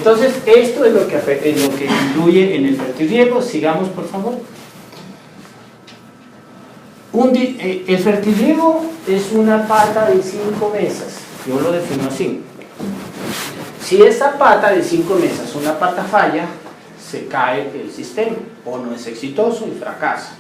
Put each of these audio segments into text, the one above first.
Entonces, esto es lo que incluye en el fertirriego. Sigamos, por favor. El fertirriego es una pata de 5 mesas. Yo lo defino así. Si esa pata de 5 mesas, una pata falla, se cae el sistema, o no es exitoso y fracasa.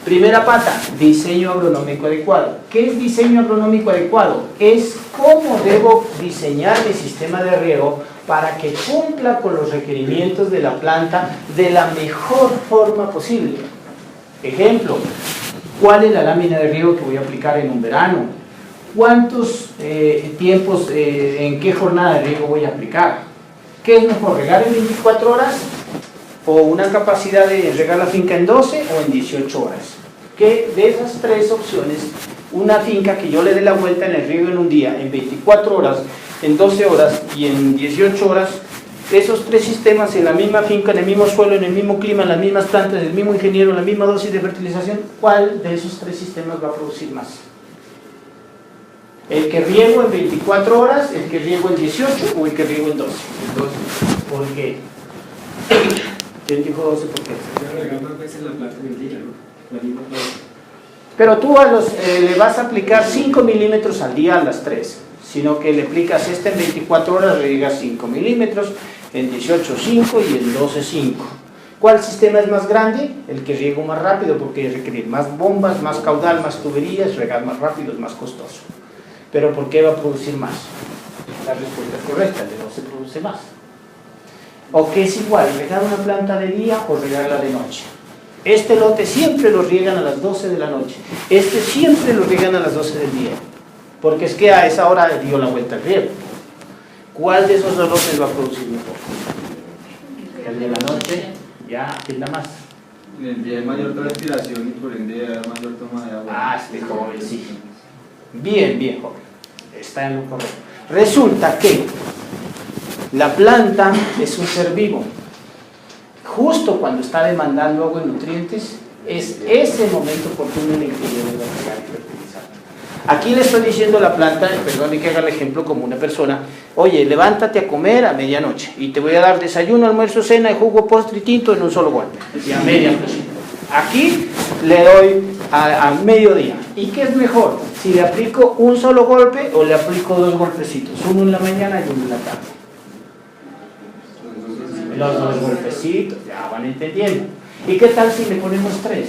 Primera pata, diseño agronómico adecuado. ¿Qué es diseño agronómico adecuado? Es cómo debo diseñar mi sistema de riego para que cumpla con los requerimientos de la planta de la mejor forma posible. Ejemplo, ¿cuál es la lámina de riego que voy a aplicar en un verano? ¿Cuántos tiempos, en qué jornada de riego voy a aplicar? ¿Qué es mejor, regar en 24 horas o una capacidad de regar la finca en 12 o en 18 horas? Que de esas 3 opciones, una finca que yo le dé la vuelta en el riego en un día, en 24 horas, en 12 horas y en 18 horas, esos 3 sistemas en la misma finca, en el mismo suelo, en el mismo clima, en las mismas plantas, el mismo ingeniero, la misma dosis de fertilización, ¿cuál de esos 3 sistemas va a producir más? ¿El que riego en 24 horas, el que riego en 18 o el que riego en 12? ¿Por qué? ¿Quién dijo 12? ¿Por qué? Pero tú le vas a aplicar 5 milímetros al día a las 3, sino que le aplicas en 24 horas, le digas 5 milímetros, en 18 5 y en 12 5. ¿Cuál sistema es más grande? El que riego más rápido, porque requiere más bombas, más caudal, más tuberías, regar más rápido es más costoso. ¿Pero por qué va a producir más? La respuesta es correcta, el de 12 produce más. ¿O qué es igual, regar una planta de día o regarla de noche? Este lote siempre lo riegan a las 12 de la noche, este siempre lo riegan a las 12 del día, porque es que a esa hora dio la vuelta al riego. ¿Cuál de esos dos lotes va a producir mejor? El de la noche, ya, ¿quién da más? En el día hay mayor transpiración y por ende hay mayor toma de agua. Ah, este joven, sí. Bien, bien, joven. Está en lo correcto. Resulta que la planta es un ser vivo. Justo cuando está demandando agua y nutrientes, es ese momento oportuno en el que yo debo regar y fertilizar. Aquí le estoy diciendo a la planta, perdón que haga el ejemplo como una persona, oye, levántate a comer a medianoche y te voy a dar desayuno, almuerzo, cena y jugo, postre y tinto en un solo golpe. Y a medianoche. Aquí le doy a mediodía. ¿Y qué es mejor? Si le aplico un solo golpe o le aplico 2 golpecitos, uno en la mañana y uno en la tarde. Los 2 golpecitos, ya van entendiendo. ¿Y qué tal si le ponemos 3?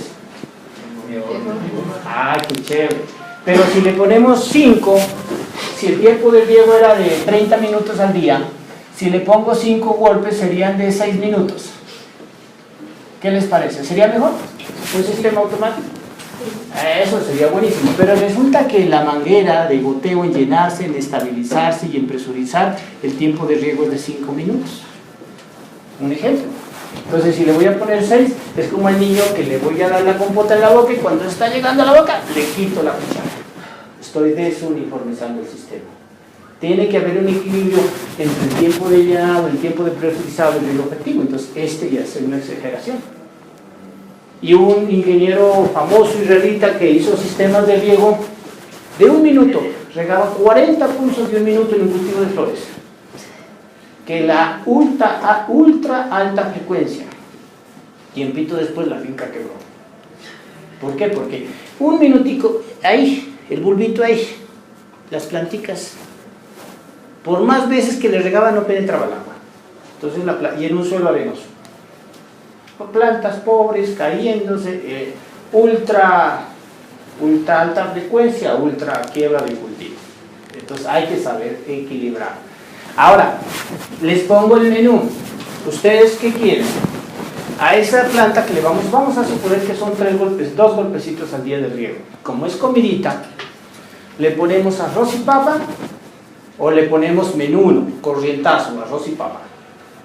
Ay, qué chévere. Pero si le ponemos 5, si el tiempo de riego era de 30 minutos al día, si le pongo 5 golpes serían de 6 minutos. ¿Qué les parece? ¿Sería mejor? ¿Un sistema automático? Eso sería buenísimo, pero resulta que la manguera de goteo en llenarse, en estabilizarse y en presurizar, el tiempo de riego es de 5 minutos. Un ejemplo. Entonces, si le voy a poner 6, es como al niño que le voy a dar la compota en la boca y cuando está llegando a la boca, le quito la cuchara. Estoy desuniformizando el sistema. Tiene que haber un equilibrio entre el tiempo de llenado, el tiempo de presurizado y el riego efectivo. Entonces, ya es una exageración. Y un ingeniero famoso israelita que hizo sistemas de riego de 1 minuto, regaba 40 pulsos de 1 minuto en un cultivo de flores. Que la ultra alta frecuencia, tiempito después la finca quebró. ¿Por qué? Porque 1 minutico, ahí, el bulbito ahí, las planticas, por más veces que le regaba no penetraba el agua. Entonces, y en un suelo arenoso. Plantas pobres, cayéndose, ultra alta frecuencia, ultra quiebra del cultivo. Entonces hay que saber equilibrar. Ahora, les pongo el menú. ¿Ustedes qué quieren? A esa planta que le vamos a suponer que son 2 golpecitos al día de riego. Como es comidita, le ponemos arroz y papa o le ponemos menú 1, corrientazo, arroz y papa.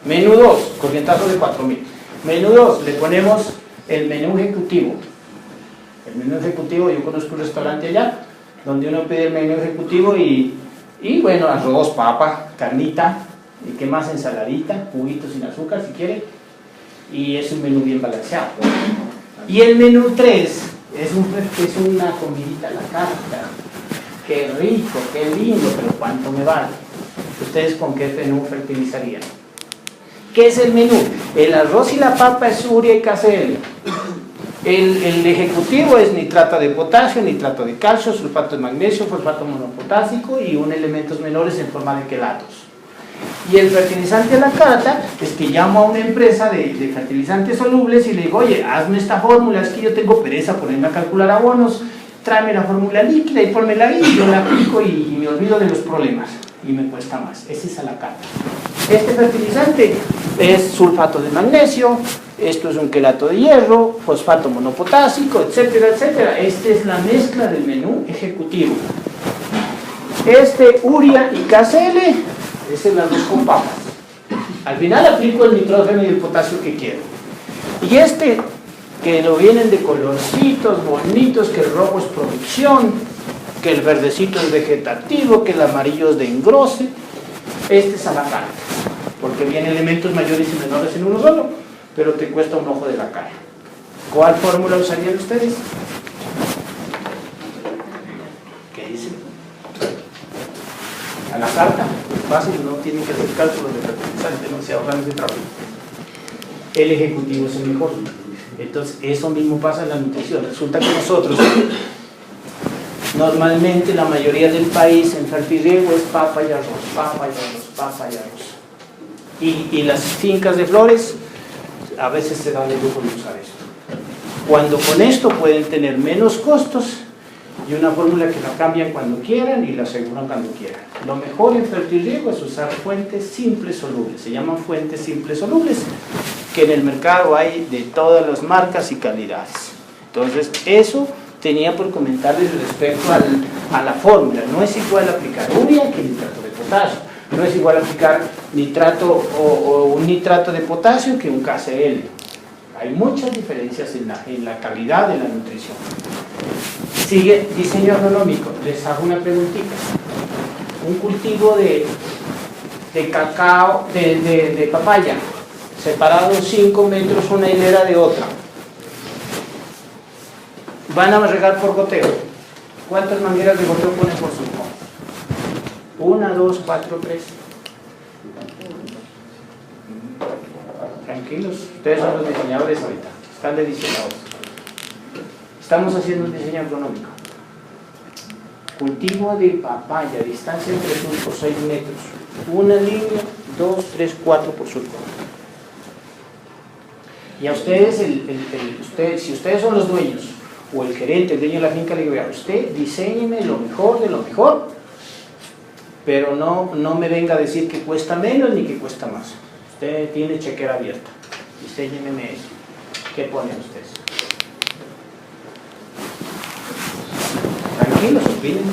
Menú 2, corrientazo de 4.000. Menú 2, le ponemos el menú ejecutivo. El menú ejecutivo, yo conozco un restaurante allá, donde uno pide el menú ejecutivo y bueno, arroz, papa, carnita, y qué más, ensaladita, juguitos sin azúcar si quiere, y es un menú bien balanceado. Y el menú 3 es una comidita a la carta. Qué rico, qué lindo, pero ¿cuánto me vale? ¿Ustedes con qué menú fertilizarían? ¿Qué es el menú? El arroz y la papa es urea y KCl. El ejecutivo es nitrato de potasio, nitrato de calcio, sulfato de magnesio, fosfato monopotásico y un elementos menores en forma de quelatos. Y el fertilizante a la carta es que llamo a una empresa de fertilizantes solubles y le digo, oye, hazme esta fórmula, es que yo tengo pereza ponerme a calcular abonos, tráeme la fórmula líquida y pónmela ahí, y yo la aplico y me olvido de los problemas y me cuesta más. Ese es a la carta. Este fertilizante es sulfato de magnesio, esto es un quelato de hierro, fosfato monopotásico, etcétera, etcétera. Esta es la mezcla del menú ejecutivo. Urea y KCl es el arroz con papas. Al final aplico el nitrógeno y el potasio que quiero. Y que lo vienen de colorcitos bonitos, que el rojo es producción, que el verdecito es vegetativo, que el amarillo es de engrose. Este es a la carta, porque vienen elementos mayores y menores en uno solo, pero te cuesta un ojo de la cara. ¿Cuál fórmula usarían ustedes? ¿Qué dicen? A la carta, fácil, no tienen que hacer cálculos de fertilizante, no se ahorran ese trabajo. El ejecutivo es el mejor. Entonces, eso mismo pasa en la nutrición. Resulta que nosotros, normalmente la mayoría del país en fertirriego es papa y arroz, papa y arroz, papa y arroz. Y las fincas de flores a veces se dan el lujo de usar esto. Cuando con esto pueden tener menos costos y una fórmula que la cambian cuando quieran y la aseguran cuando quieran. Lo mejor en fertirriego es usar fuentes simples solubles, se llaman fuentes simples solubles, que en el mercado hay de todas las marcas y calidades. Entonces, eso tenía por comentarles respecto a la fórmula. No es igual aplicar urea que nitrato de potasio, no es igual aplicar nitrato o un nitrato de potasio que un KCl. Hay muchas diferencias en la calidad de la nutrición. Sigue diseño agronómico. Les hago una preguntita. Un cultivo de cacao, de papaya, separados 5 metros una hilera de otra. Van a regar por goteo. ¿Cuántas mangueras de goteo ponen por surco? 1, 2, 4, 3. Tranquilos, ustedes son los diseñadores ahorita, están de diseñadores. Estamos haciendo un diseño agronómico. Cultivo de papaya, distancia entre surcos 6 metros. Una línea, 2, 3, 4 por surco. Y a ustedes, si ustedes son los dueños, o el gerente, el dueño de la finca, le digo, vea, usted diseñeme lo mejor de lo mejor, pero no me venga a decir que cuesta menos ni que cuesta más. Usted tiene chequera abierta. Diseñeme eso. ¿Qué ponen ustedes? Tranquilos, opinen.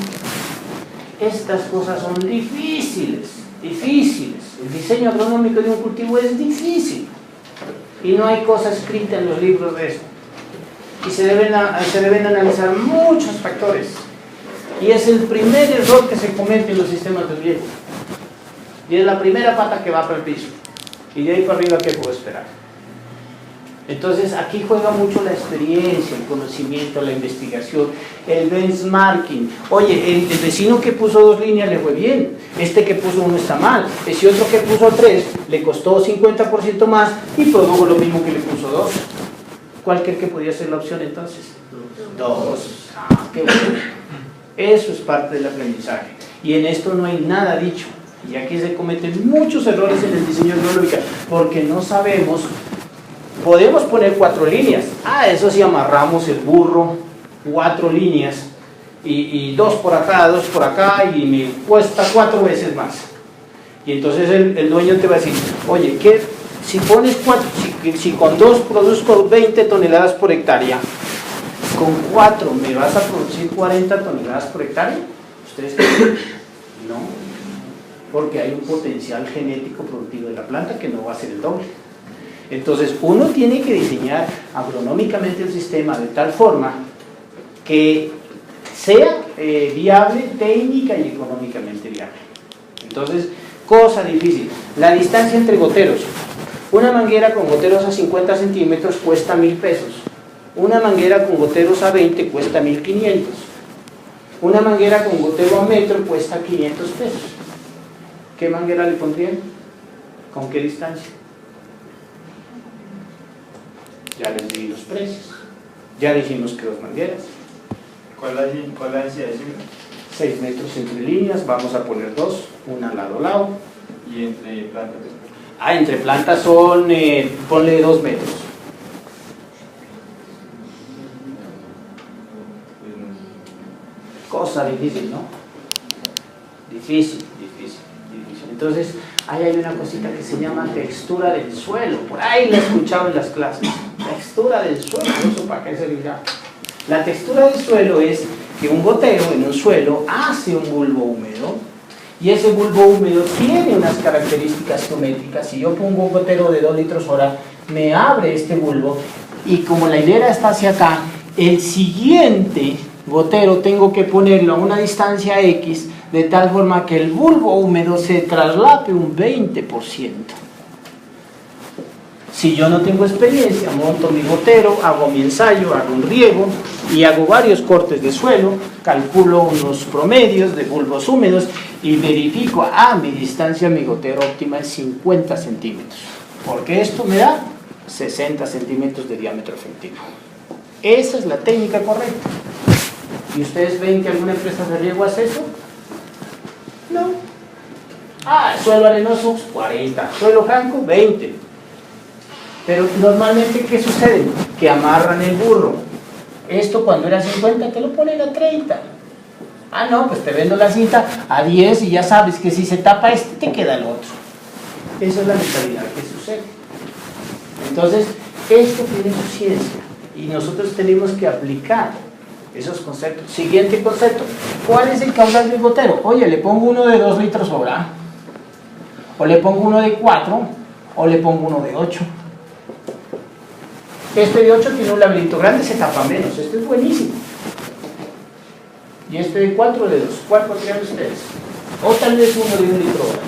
Estas cosas son difíciles. El diseño agronómico de un cultivo es difícil. Y no hay cosa escrita en los libros de eso. Y se deben analizar muchos factores. Y es el primer error que se comete en los sistemas de riego. Y es la primera pata que va para el piso. Y de ahí para arriba, ¿qué puedo esperar? Entonces, aquí juega mucho la experiencia, el conocimiento, la investigación, el benchmarking. Oye, el vecino que puso 2 líneas le fue bien. Este que puso 1 está mal. Ese otro que puso 3 le costó 50% más y produjo lo mismo que le puso 2. ¿Cuál cree que podía ser la opción entonces? 2. Qué bueno. Eso es parte del aprendizaje. Y en esto no hay nada dicho. Y aquí se cometen muchos errores en el diseño agronómico porque no sabemos. Podemos poner 4 líneas. Eso sí, amarramos el burro, 4 líneas y 2 por acá, 2 por acá y me cuesta 4 veces más. Y entonces el dueño te va a decir, oye, si pones 4, si con 2 produzco 20 toneladas por hectárea, con 4 me vas a producir 40 toneladas por hectárea. ¿Ustedes creen? No, porque hay un potencial genético productivo de la planta que no va a ser el doble. Entonces uno tiene que diseñar agronómicamente el sistema de tal forma que sea viable técnica y económicamente viable. Entonces, cosa difícil, la distancia entre goteros. Una manguera con goteros a 50 centímetros cuesta 1,000 pesos. Una manguera con goteros a 20 cuesta 1,500. Una manguera con gotero a metro cuesta 500 pesos. ¿Qué manguera le pondrían? ¿Con qué distancia? Ya les di los precios. Ya dijimos que 2 mangueras. ¿Cuál es la densidad de cimbre? 6 metros entre líneas, vamos a poner 2, una lado a lado. Y entre plantas. Entre plantas son, ponle 2 metros. Cosa difícil, ¿no? Difícil. Entonces, ahí hay una cosita que se llama textura del suelo. Por ahí la he escuchado en las clases. Textura del suelo, ¿eso para qué servirá? La textura del suelo es que un gotero en un suelo hace un bulbo húmedo y ese bulbo húmedo tiene unas características geométricas. Si yo pongo un gotero de 2 litros hora, me abre este bulbo y como la hilera está hacia acá, el siguiente gotero tengo que ponerlo a una distancia X de tal forma que el bulbo húmedo se traslape un 20%. Si yo no tengo experiencia, monto mi gotero, hago mi ensayo, hago un riego y hago varios cortes de suelo, calculo unos promedios de bulbos húmedos y verifico, mi distancia, mi gotero óptima es 50 centímetros, porque esto me da 60 centímetros de diámetro efectivo. Esa es la técnica correcta. ¿Y ustedes ven que alguna empresa de riego hace eso? No. Suelo arenoso, 40. Suelo blanco, 20. Pero normalmente, ¿qué sucede? Que amarran el burro. Esto cuando era 50 te lo ponen a 30. No, pues te vendo la cinta a 10 y ya sabes que si se tapa este te queda el otro. Esa es la mentalidad que sucede. Entonces, esto tiene su ciencia y nosotros tenemos que aplicar esos conceptos. Siguiente concepto, ¿cuál es el caudal del gotero? Oye, le pongo uno de 2 litros hora, o le pongo uno de 4, o le pongo uno de 8. Este de 8 tiene un laberinto grande, se tapa menos, este es buenísimo. Y este de 4 de 2, ¿cuál pondrían ustedes? O tal vez uno de 1 litro hora.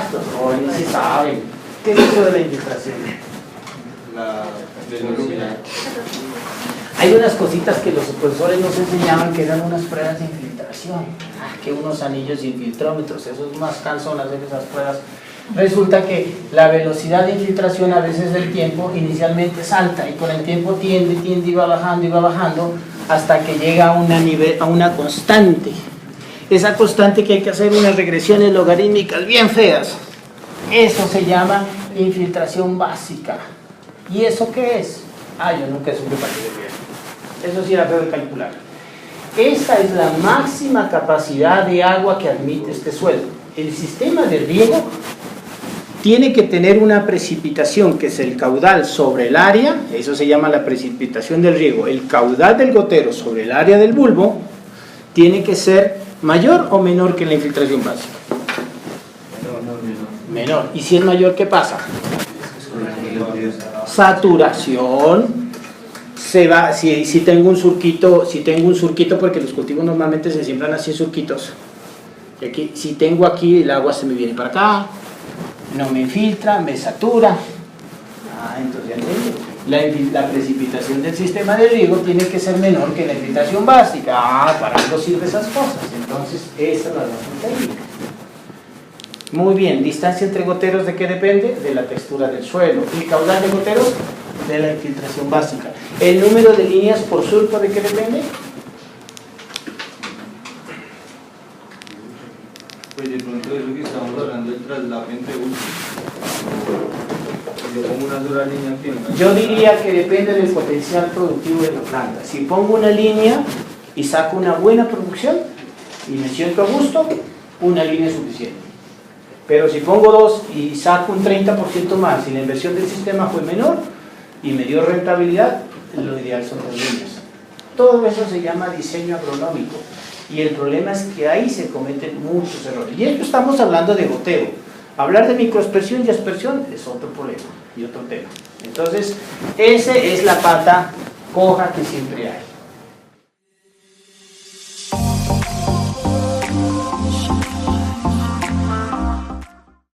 Estos jóvenes sí saben. ¿Qué es eso de la infiltración? La velocidad. Hay unas cositas que los profesores nos enseñaban que eran unas pruebas de infiltración. Que unos anillos infiltrómetros, eso es más cansón hacer esas pruebas. Resulta que la velocidad de infiltración a veces del tiempo inicialmente es alta y con el tiempo tiende y va bajando hasta que llega a una constante. Esa constante que hay que hacer unas regresiones logarítmicas bien feas. Eso se llama infiltración básica. ¿Y eso qué es? Yo nunca supe para qué bien. Eso sí era feo de calcular. Esta es la máxima capacidad de agua que admite este suelo. El sistema de riego tiene que tener una precipitación que es el caudal sobre el área, eso se llama la precipitación del riego. El caudal del gotero sobre el área del bulbo tiene que ser mayor o menor que la infiltración básica. Menor. ¿Y si es mayor, qué pasa? Saturación. Se va, si tengo un surquito, porque los cultivos normalmente se siembran así en surquitos. Y aquí, si tengo aquí, el agua se me viene para acá, no me infiltra, me satura. Entonces ya entiendo. La precipitación del sistema de riego tiene que ser menor que la infiltración básica. Para algo sirven esas cosas. Entonces, esa es la razón técnica. Muy bien, distancia entre goteros, ¿de qué depende? De la textura del suelo. ¿Y caudal de goteros? De la infiltración básica. ¿El número de líneas por surco de qué depende? Pues de pronto de lo que estamos hablando del traslape entre bulbos. Yo pongo una sola línea aquí. Yo diría que depende del potencial productivo de la planta. Si pongo una línea y saco una buena producción y me siento a gusto, una línea es suficiente. Pero si pongo 2 y saco un 30% más y la inversión del sistema fue menor y me dio rentabilidad, lo ideal son 2 líneas. Todo eso se llama diseño agronómico y el problema es que ahí se cometen muchos errores. Y esto estamos hablando de goteo. Hablar de microaspersión y aspersión es otro problema y otro tema. Entonces, esa es la pata coja que siempre hay.